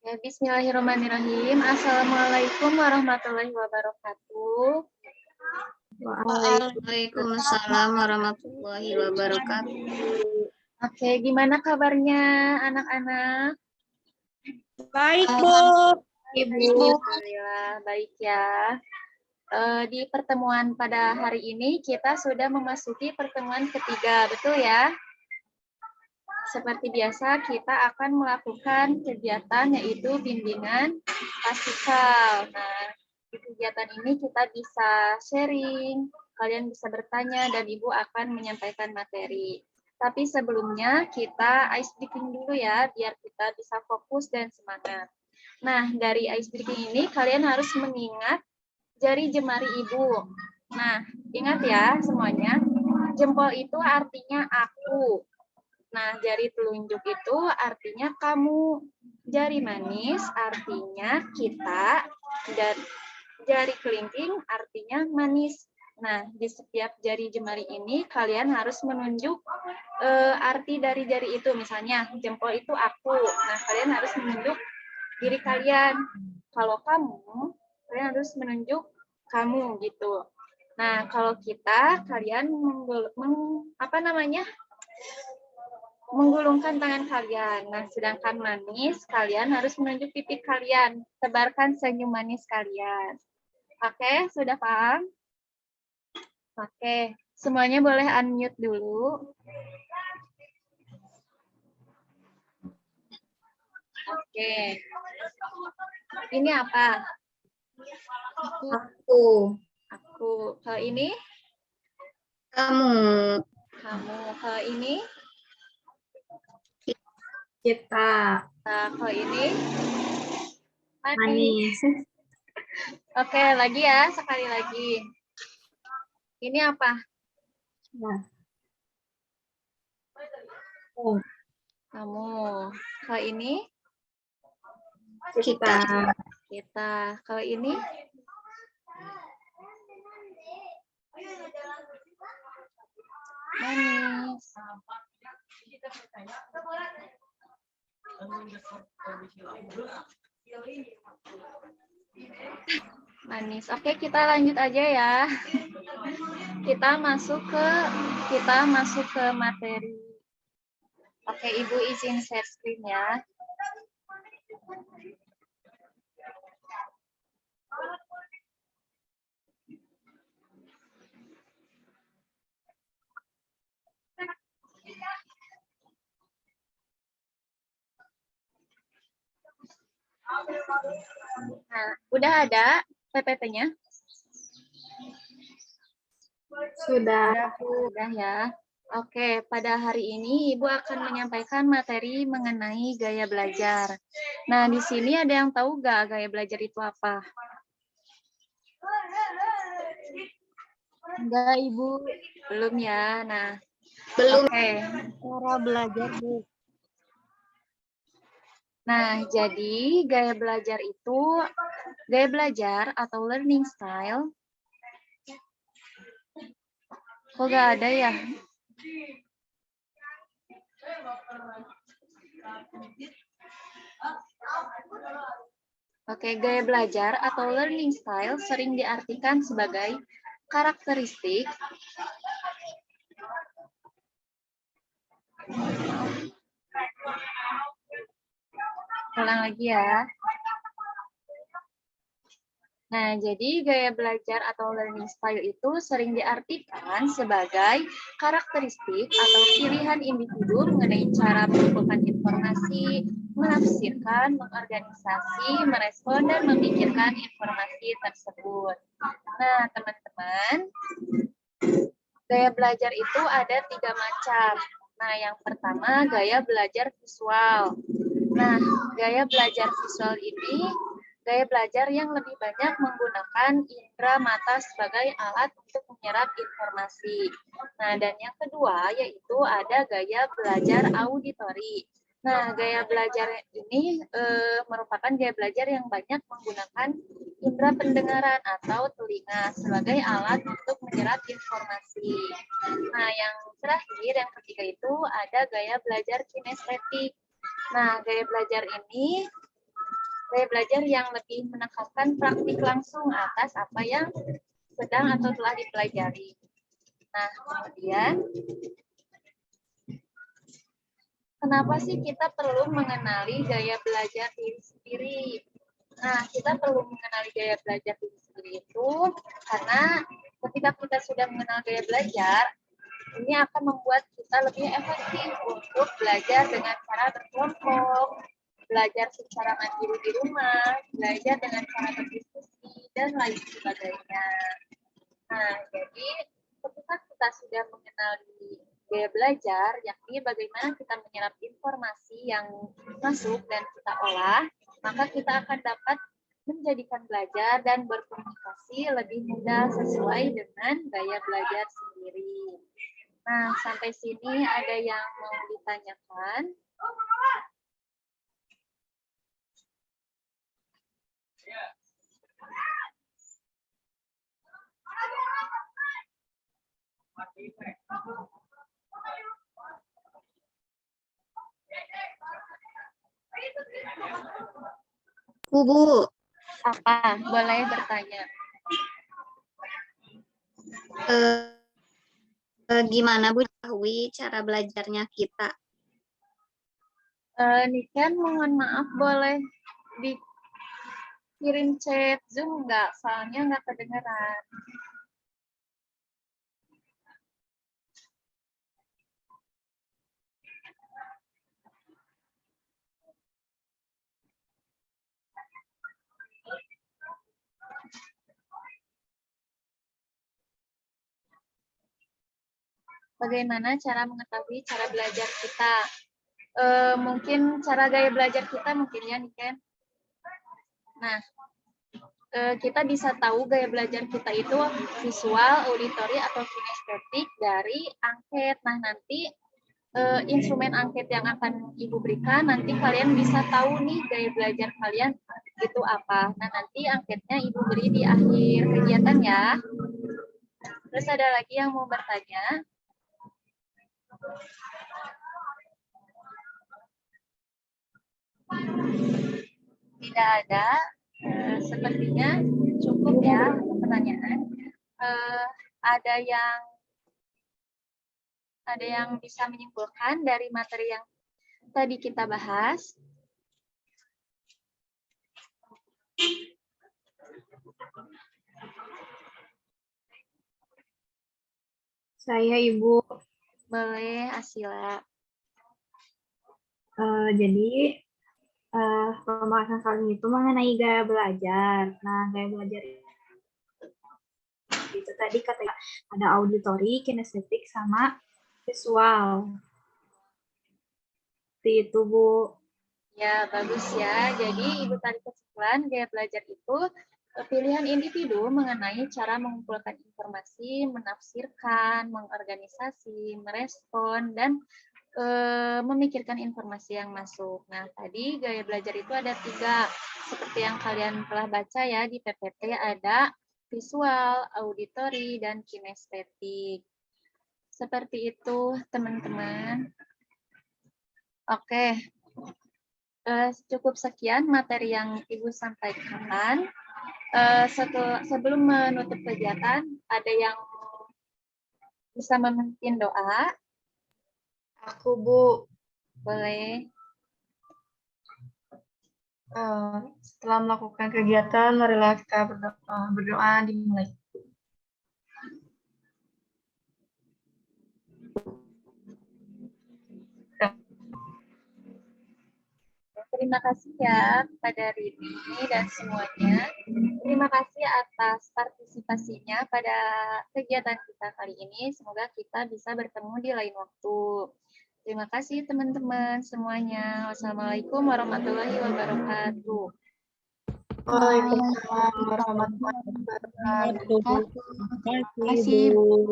Ya, bismillahirrahmanirrahim. Assalamualaikum warahmatullahi wabarakatuh. Waalaikumsalam warahmatullahi wabarakatuh. Oke, gimana kabarnya anak-anak? Baik, Bu. Ibu, Alhamdulillah, baik ya. Di pertemuan pada hari ini kita sudah memasuki pertemuan ketiga, betul ya? Seperti biasa kita akan melakukan kegiatan yaitu bimbingan klasikal. Nah, di kegiatan ini kita bisa sharing, kalian bisa bertanya dan Ibu akan menyampaikan materi. Tapi sebelumnya kita ice breaking dulu ya, biar kita bisa fokus dan semangat. Nah, dari ice breaking ini kalian harus mengingat jari jemari Ibu. Nah, ingat ya semuanya, jempol itu artinya aku. Nah, jari telunjuk itu artinya kamu, jari manis artinya kita, dan jari kelingking artinya manis. Nah, di setiap jari jemari ini kalian harus menunjuk arti dari jari itu. Misalnya, jempol itu aku. Nah, kalian harus menunjuk diri kalian. Kalau kamu, kalian harus menunjuk kamu gitu. Nah, kalau kita, kalian menggulungkan tangan kalian. Nah, sedangkan manis, kalian harus menunjuk pipi kalian. Tebarkan senyum manis kalian. Oke, sudah paham? Oke, semuanya boleh unmute dulu. Oke. Ini apa? aku, Aku. Kalau ini? kamu, Kamu. Kalau ini? kita, Nah, kalau ini? manis, Oke, lagi ya. Sekali lagi. Ini apa? nah, Kamu. Kalau ini? kita, Kita. Kalau ini? Manis. Manis. Oke, kita lanjut aja ya. Kita masuk ke materi. Oke, Ibu izin share screen ya. Nah, udah ada PPT-nya? sudah, Sudah ya. Oke, pada hari ini Ibu akan menyampaikan materi mengenai gaya belajar. Nah, di sini ada yang tahu nggak gaya belajar itu apa? Enggak, Ibu. Belum ya. Nah, belum, oke. Cara belajar, Bu. Nah, jadi gaya belajar atau learning style. Kok nggak ada ya? Oke, gaya belajar atau learning style sering diartikan sebagai karakteristik ulang lagi ya. Nah, jadi gaya belajar atau learning style itu sering diartikan sebagai karakteristik atau pilihan individu mengenai cara mengumpulkan informasi, menafsirkan, mengorganisasi, merespon, dan memikirkan informasi tersebut. Nah, teman-teman, gaya belajar itu ada 3 macam. Nah, yang pertama gaya belajar visual. Nah, gaya belajar visual ini gaya belajar yang lebih banyak menggunakan indera mata sebagai alat untuk menyerap informasi. Nah, dan yang kedua yaitu ada gaya belajar auditori. Nah, gaya belajar ini merupakan gaya belajar yang banyak menggunakan indera pendengaran atau telinga sebagai alat untuk menyerap informasi. Nah, yang terakhir, yang ketiga itu ada gaya belajar kinestetik. Nah, gaya belajar ini gaya belajar yang lebih menekankan praktik langsung atas apa yang sedang atau telah dipelajari. Nah, kemudian kenapa sih kita perlu mengenali gaya belajar diri sendiri? Nah, kita perlu mengenali gaya belajar diri sendiri itu karena ketika kita sudah mengenal gaya belajar, ini akan membuat kita lebih efektif untuk belajar dengan cara berkelompok, belajar secara mandiri di rumah, belajar dengan cara berdiskusi, dan lain sebagainya. Nah, jadi ketika kita sudah mengenali gaya belajar, yakni bagaimana kita menyerap informasi yang masuk dan kita olah, maka kita akan dapat menjadikan belajar dan berkomunikasi lebih mudah sesuai dengan gaya belajar sendiri. Nah, sampai sini ada yang mau ditanyakan? Bu, Apa? Boleh bertanya. gimana Bu ketahui cara belajarnya kita? Niken, mohon maaf, boleh dikirim chat Zoom nggak? Soalnya nggak kedengeran. Bagaimana cara mengetahui cara belajar kita? Mungkin cara gaya belajar kita mungkin ya, Niken. Nah, kita bisa tahu gaya belajar kita itu visual, auditory, atau kinestetik dari angket. Nah, nanti instrumen angket yang akan Ibu berikan, nanti kalian bisa tahu nih gaya belajar kalian itu apa. Nah, nanti angketnya Ibu beri di akhir kegiatan ya. Terus ada lagi yang mau bertanya? Tidak ada. Sepertinya cukup ya pertanyaan. Ada yang bisa menyimpulkan dari materi yang tadi kita bahas? Saya Ibu. Boleh, Asila. Jadi pembahasan kali ini itu mengenai gaya belajar. Nah, gaya belajar itu tadi katanya ada auditory, kinestetik, sama visual. Seperti itu, Bu. Ya, bagus ya. Jadi, Ibu tarik kesimpulan, gaya belajar itu pilihan individu mengenai cara mengumpulkan informasi, menafsirkan, mengorganisasi, merespon, dan memikirkan informasi yang masuk. Nah, tadi gaya belajar itu ada 3. Seperti yang kalian telah baca ya di PPT, ada visual, auditory, dan kinestetik. Seperti itu, teman-teman. Oke. Cukup sekian materi yang Ibu sampaikan. Sebelum menutup kegiatan, ada yang bisa memimpin doa? Aku, Bu. Boleh. Setelah melakukan kegiatan, marilah kita berdoa dimulai. Terima kasih ya kepada Rini dan semuanya. Terima kasih atas partisipasinya pada kegiatan kita kali ini. Semoga kita bisa bertemu di lain waktu. Terima kasih teman-teman semuanya. Wassalamualaikum warahmatullahi wabarakatuh. Waalaikumsalam warahmatullahi wabarakatuh. Terima kasih, Bu.